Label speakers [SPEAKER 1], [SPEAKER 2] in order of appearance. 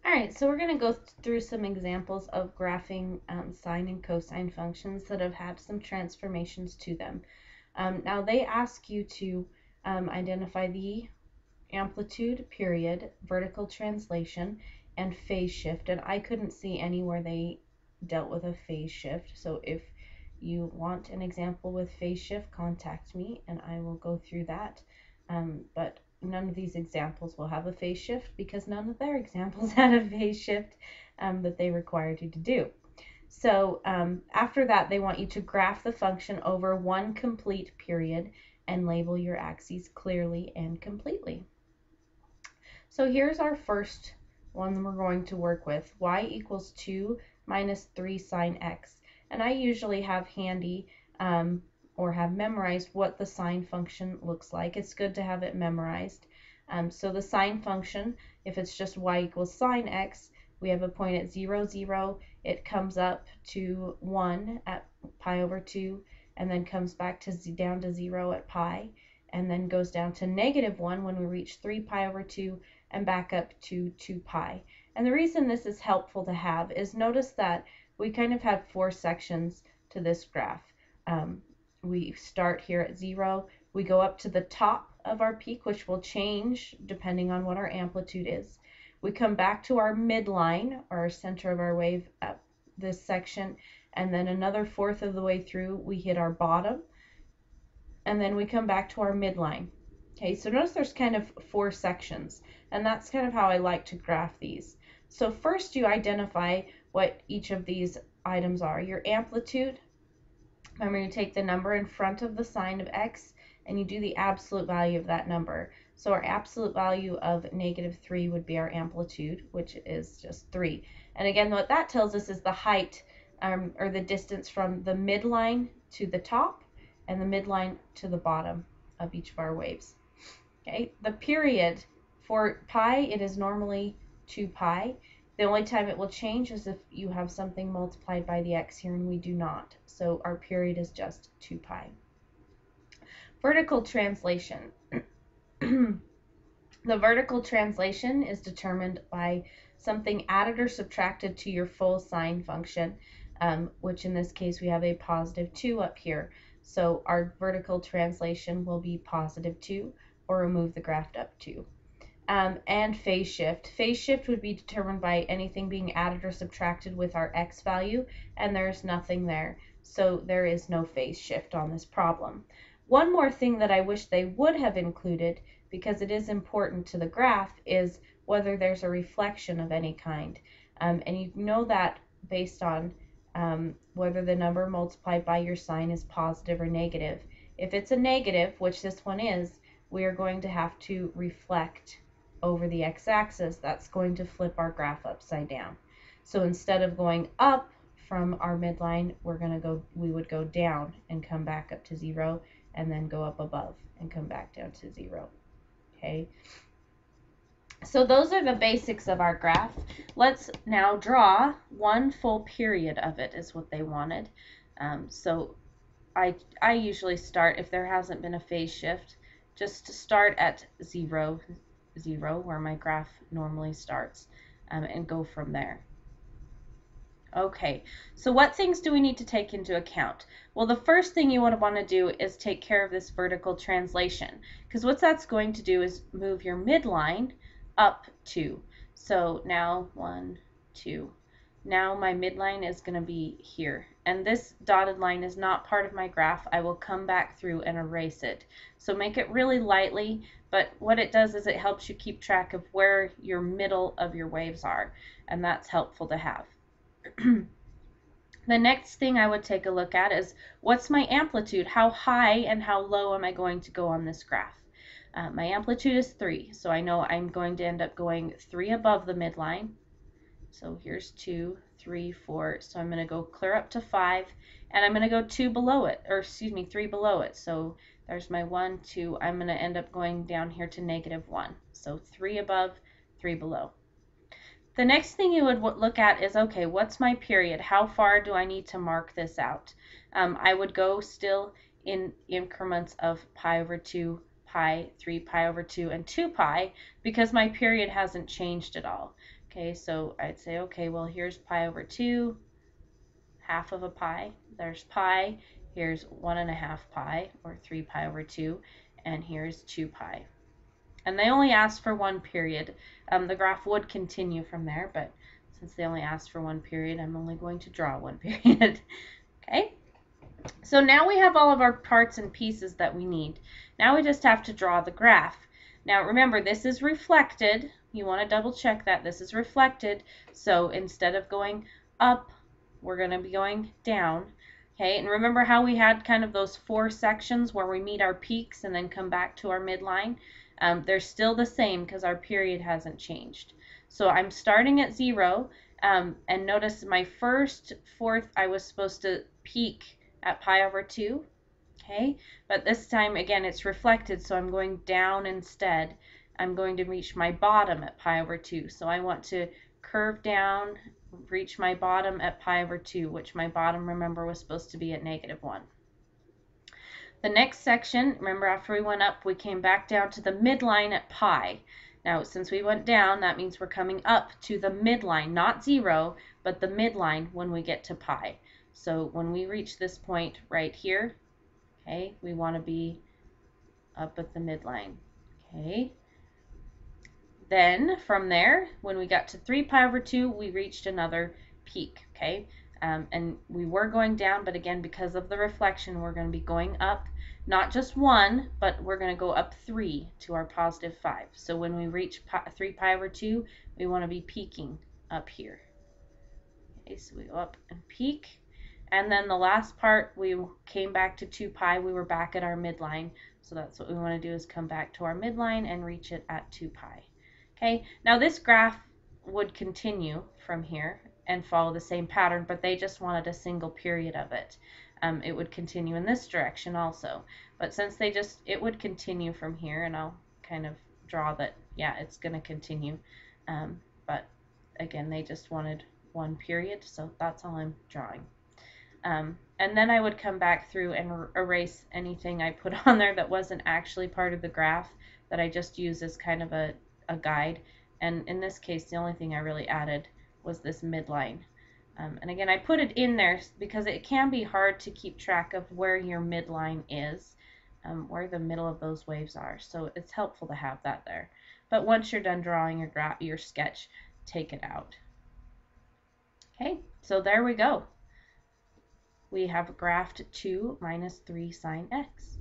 [SPEAKER 1] All right, so we're going to go through some examples of graphing sine and cosine functions that have had some transformations to them. Now they ask you to identify the amplitude, period, vertical translation, and phase shift, and I couldn't see anywhere they dealt with a phase shift. So if you want an example with phase shift, contact me and I will go through that. But none of these examples will have a phase shift because none of their examples had a phase shift that they required you to do. So after that, they want you to graph the function over one complete period and label your axes clearly and completely. So here's our first one we're going to work with. Y equals 2 minus 3 sine x. And I usually have handy or have memorized what the sine function looks like. It's good to have it memorized. So the sine function, if it's just y equals sine x, we have a point at 0, 0. It comes up to 1 at pi over 2, and then comes back to down to 0 at pi, and then goes down to negative 1 when we reach 3 pi over 2, and back up to 2 pi. And the reason this is helpful to have is notice that we kind of have 4 sections to this graph. We start here at 0, we go up to the top of our peak, which will change depending on what our amplitude is. We come back to our midline, or our center of our wave at this section, and then another fourth of the way through we hit our bottom, and then we come back to our midline. Okay, so notice there's kind of 4 sections, and that's kind of how I like to graph these. So first you identify what each of these items are. Your amplitude, remember you take the number in front of the sign of x and you do the absolute value of that number. So our absolute value of negative 3 would be our amplitude, which is just 3. And again, what that tells us is the height or the distance from the midline to the top and the midline to the bottom of each of our waves. Okay, the period for pi, it is normally 2 pi. The only time it will change is if you have something multiplied by the x here, and we do not. So our period is just 2 pi. Vertical translation. The vertical translation is determined by something added or subtracted to your full sine function, which in this case we have a positive 2 up here. So our vertical translation will be positive 2, or remove the graphed up 2. And phase shift. Phase shift would be determined by anything being added or subtracted with our x value, and there's nothing there. So there is no phase shift on this problem. One more thing that I wish they would have included, because it is important to the graph, is whether there's a reflection of any kind. And you know that based on whether the number multiplied by your sign is positive or negative. If it's a negative, which this one is, we are going to have to reflect over the x-axis. That's going to flip our graph upside down. So instead of going up from our midline, we would go down and come back up to 0, and then go up above and come back down to 0. Okay. So those are the basics of our graph. Let's now draw one full period of it, is what they wanted. So I usually start, if there hasn't been a phase shift, just to start at 0, 0, where my graph normally starts, and go from there. Okay, so what things do we need to take into account? Well, the first thing you would want to do is take care of this vertical translation, because what that's going to do is move your midline up 2. So now 1, 2. Now my midline is going to be here, and this dotted line is not part of my graph. I will come back through and erase it. So make it really lightly, but what it does is it helps you keep track of where your middle of your waves are, and that's helpful to have. The next thing I would take a look at is, what's my amplitude? How high and how low am I going to go on this graph? My amplitude is 3, so I know I'm going to end up going 3 above the midline. So here's 2, 3, 4. So I'm going to go clear up to 5, and I'm going to go 2 below it, or excuse me, 3 below it. So there's my 1, 2. I'm going to end up going down here to negative 1. So 3 above, 3 below. The next thing you would look at is, okay, what's my period? How far do I need to mark this out? I would go still in increments of pi over 2, pi, 3 pi over 2, and 2 pi because my period hasn't changed at all. Okay, so I'd say, okay, well, here's pi over 2, half of a pi. There's pi. Here's 1.5 pi, or 3 pi over 2, and here's 2 pi. And they only asked for one period. The graph would continue from there, but since they only asked for one period, I'm only going to draw one period. Okay? So now we have all of our parts and pieces that we need. Now we just have to draw the graph. Now remember, this is reflected. You want to double check that this is reflected. So instead of going up, we're going to be going down. Okay, and remember how we had kind of those 4 sections where we meet our peaks and then come back to our midline? They're still the same because our period hasn't changed. So I'm starting at 0, and notice my first fourth I was supposed to peak at pi over 2, okay? But this time, again, it's reflected, so I'm going down instead. I'm going to reach my bottom at pi over 2. So I want to curve down, reach my bottom at pi over 2, which my bottom, remember, was supposed to be at -1. The next section, remember after we went up, we came back down to the midline at pi. Now, since we went down, that means we're coming up to the midline, not 0, but the midline when we get to pi. So when we reach this point right here, okay, we want to be up at the midline, okay? Then from there, when we got to 3 pi over 2, we reached another peak, okay? And we were going down, but again, because of the reflection, we're going to be going up, not just 1, but we're going to go up 3 to our +5. So when we reach 3 pi over 2, we want to be peaking up here. Okay, so we go up and peak. And then the last part, we came back to 2 pi. We were back at our midline. So that's what we want to do, is come back to our midline and reach it at 2 pi. Okay, now this graph would continue from here and follow the same pattern, but they just wanted a single period of it. It would continue in this direction also. But since it would continue from here, and I'll kind of draw that, yeah, it's going to continue. But again, they just wanted one period, so that's all I'm drawing. And then I would come back through and erase anything I put on there that wasn't actually part of the graph, that I just use as kind of a guide. And in this case, the only thing I really added was this midline. And again, I put it in there because it can be hard to keep track of where your midline is, where the middle of those waves are. So it's helpful to have that there. But once you're done drawing your sketch, take it out. Okay, so there we go. We have graphed 2 minus 3 sine x.